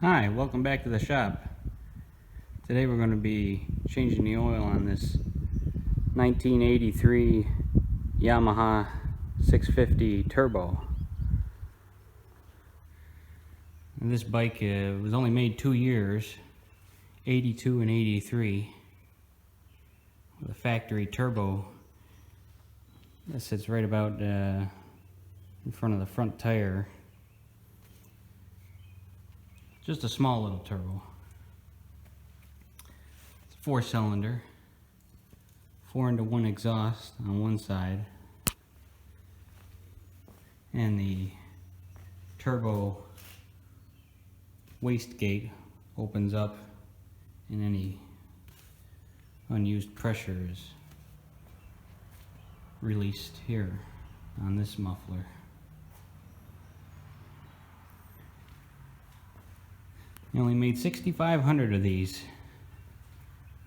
Hi, welcome back to the shop. Today we're going to be changing the oil on this 1983 Yamaha 650 Turbo. And this bike was only made 2 years, 82 and 83, with a factory turbo that sits right about in front of the front tire. Just a small little turbo. It's a 4-cylinder, 4-into-1 exhaust on one side, and the turbo wastegate opens up and any unused pressure is released here on this muffler. I only made 6,500 of these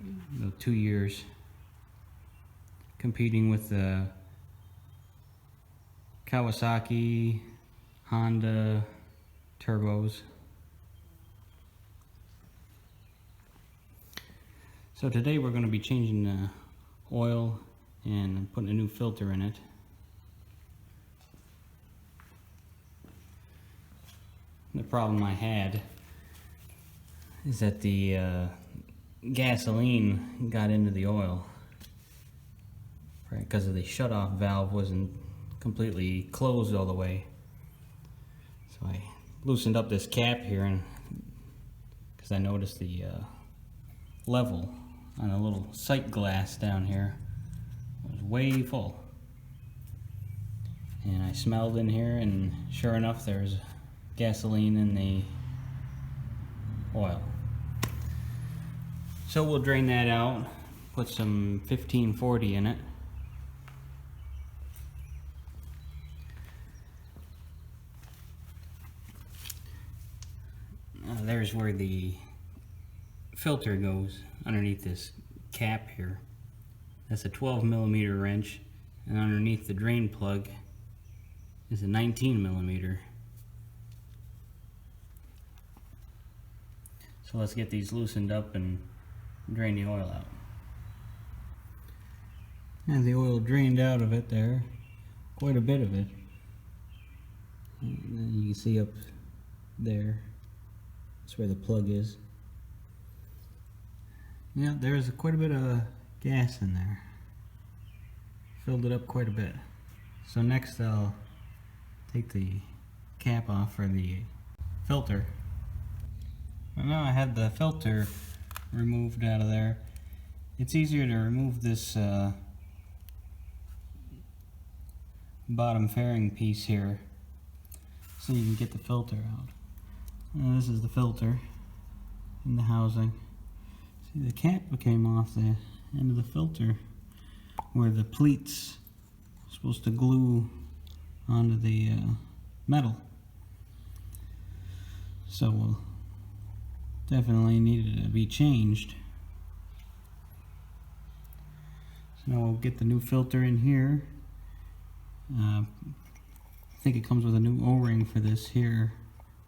in 2 years, competing with the Kawasaki, Honda turbos. So today we're going to be changing the oil and putting a new filter in it. The problem I had is that the gasoline got into the oil, right? Because of the shutoff valve wasn't completely closed all the way. So I loosened up this cap here, and because I noticed the level on a little sight glass down here was way full. And I smelled in here, and sure enough, there's gasoline in the oil. So we'll drain that out, put some 1540 in it. There's where the filter goes, underneath this cap here. That's a 12mm wrench, and underneath the drain plug is a 19mm. So let's get these loosened up and drain the oil out. And the oil drained out of it there, quite a bit of it. And then you can see up there, that's where the plug is. Yeah, there's quite a bit of gas in there. Filled it up quite a bit. So next I'll take the cap off for the filter. Well, now I have the filter removed out of there. It's easier to remove this bottom fairing piece here so you can get the filter out. And this is the filter in the housing. See, the cap came off the end of the filter where the pleats are supposed to glue onto the metal. So we'll definitely needed to be changed. So now we'll get the new filter in here. I think it comes with a new O-ring for this here.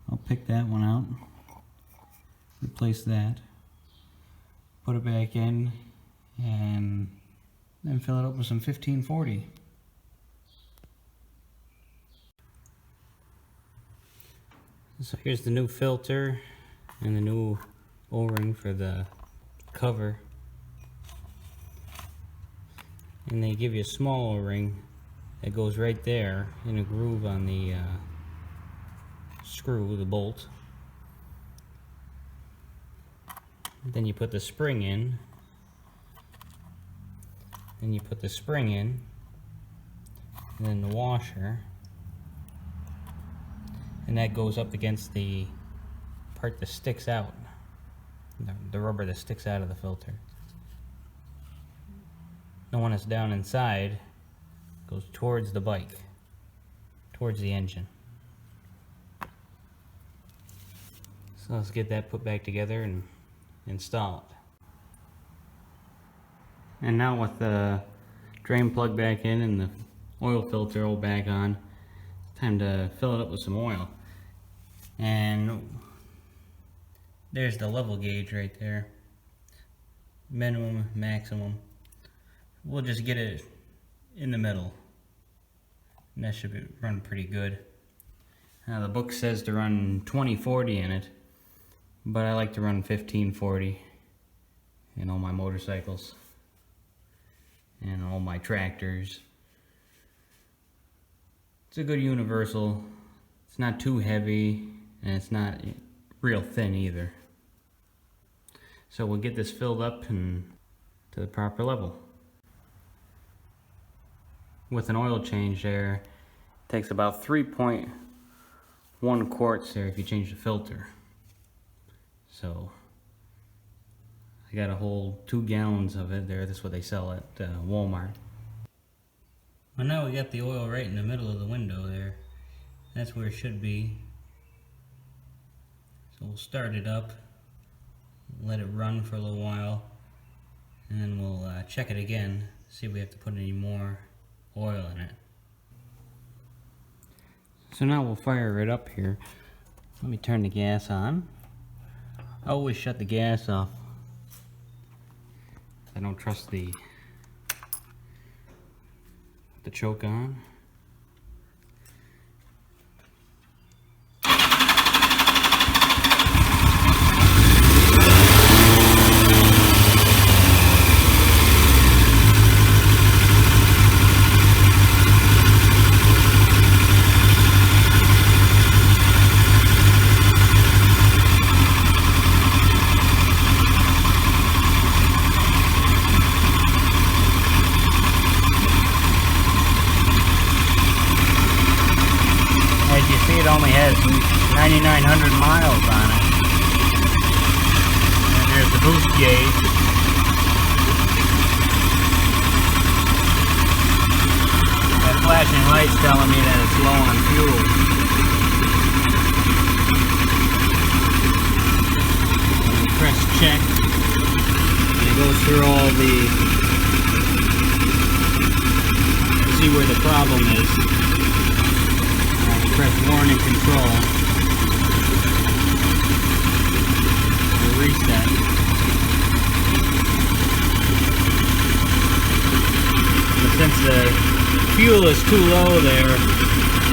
I'll pick that one out, replace that, put it back in, and then fill it up with some 1540. So here's the new filter and the new O-ring for the cover, and they give you a small O-ring that goes right there in a groove on the screw, the bolt. Then you put the spring in, then you put the spring in, and then the washer, and that goes up against the part that sticks out, the rubber that sticks out of the filter. The one that's down inside goes towards the bike, towards the engine. So let's get that put back together and install it. And now with the drain plug back in and the oil filter all back on, it's time to fill it up with some oil. And There's the level gauge right there. Minimum, maximum. We'll just get it in the middle. And that should run pretty good. Now the book says to run 2040 in it, but I like to run 1540 in all my motorcycles and all my tractors. It's a good universal. It's not too heavy and it's not real thin either. So we'll get this filled up and to the proper level. With an oil change there, it takes about 3.1 quarts there if you change the filter. So I got a whole 2 gallons of it there. That's what they sell at Walmart. Well, now we got the oil right in the middle of the window there. That's where it should be. So we'll start it up, let it run for a little while, and then we'll check it again, see if we have to put any more oil in it. So now we'll fire it up here. Let me turn the gas on. I always shut the gas off. I don't trust the choke on. It only has 9,900 miles on it. And there's the boost gauge. That flashing light's telling me that it's low on fuel. And we press check, and it goes through all to see where the problem is. Press warning control. We'll reset. But since the fuel is too low there,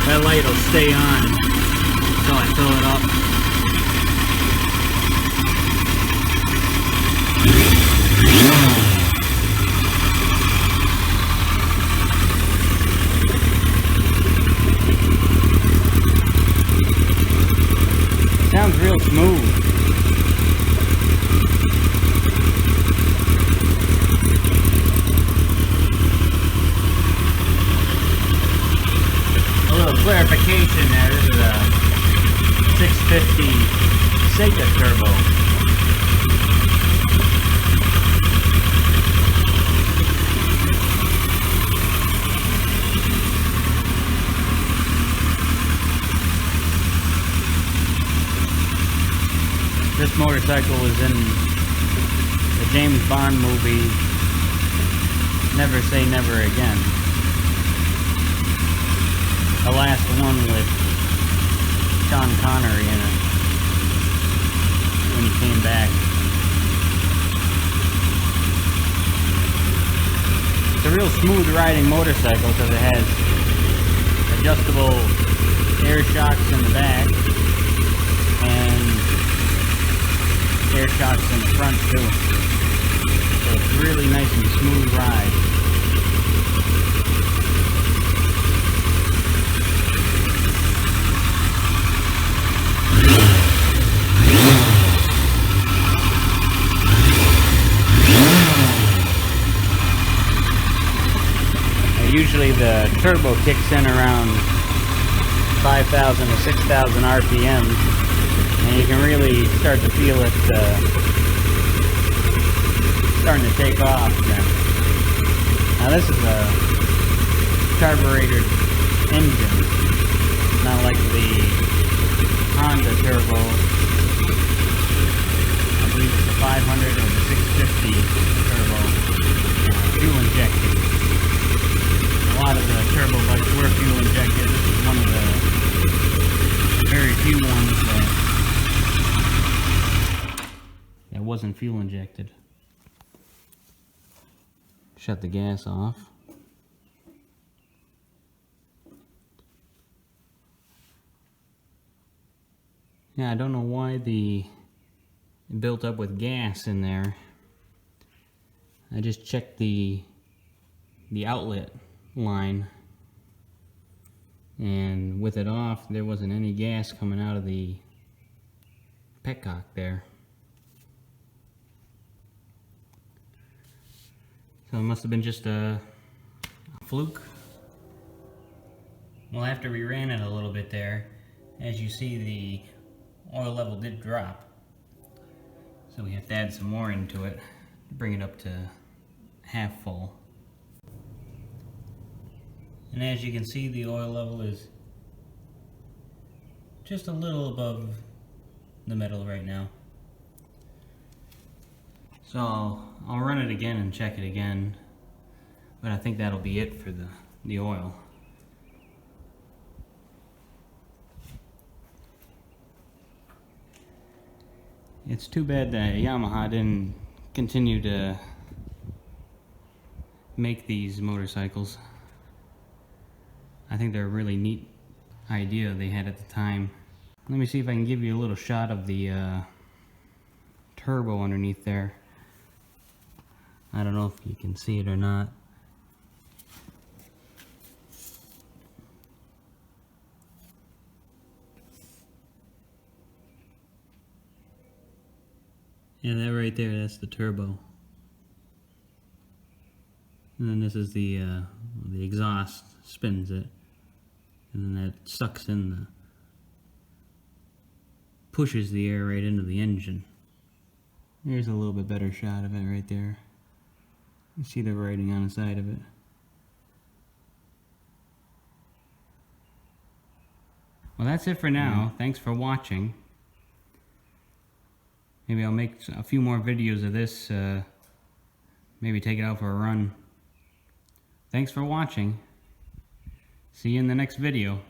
that light will stay on until I fill it up. Sounds real smooth. A little clarification there, this is a 650 Seca turbo. This motorcycle was in the James Bond movie Never Say Never Again. The last one with Sean Connery in it when he came back. It's a real smooth riding motorcycle because it has adjustable air shocks in the back and air shocks in the front too. So it's really nice and smooth ride. Usually the turbo kicks in around 5,000 to 6,000 RPM. And you can really start to feel it starting to take off then. Now this is a carbureted engine, not like the Honda turbo. I believe it's the 500 or the 650 turbo, fuel injected. A lot of the turbo bikes were fuel injected. This is one of the very few ones that wasn't fuel injected. Shut the gas off. Yeah, I don't know why it built up with gas in there. I just checked the outlet line, and with it off, there wasn't any gas coming out of the petcock there. So it must have been just a fluke. Well, after we ran it a little bit there, as you see, the oil level did drop. So we have to add some more into it to bring it up to half full. And as you can see, the oil level is just a little above the metal right now. So I'll run it again and check it again, but I think that'll be it for the oil. It's too bad that Yamaha didn't continue to make these motorcycles. I think they're a really neat idea they had at the time. Let me see if I can give you a little shot of the turbo underneath there. I don't know if you can see it or not. Yeah, that right there, that's the turbo. And then this is the exhaust, spins it. And then that sucks in pushes the air right into the engine. Here's a little bit better shot of it right there. You see the writing on the side of it. Well, that's it for now. Thanks for watching. Maybe I'll make a few more videos of this, maybe take it out for a run. Thanks for watching. See you in the next video.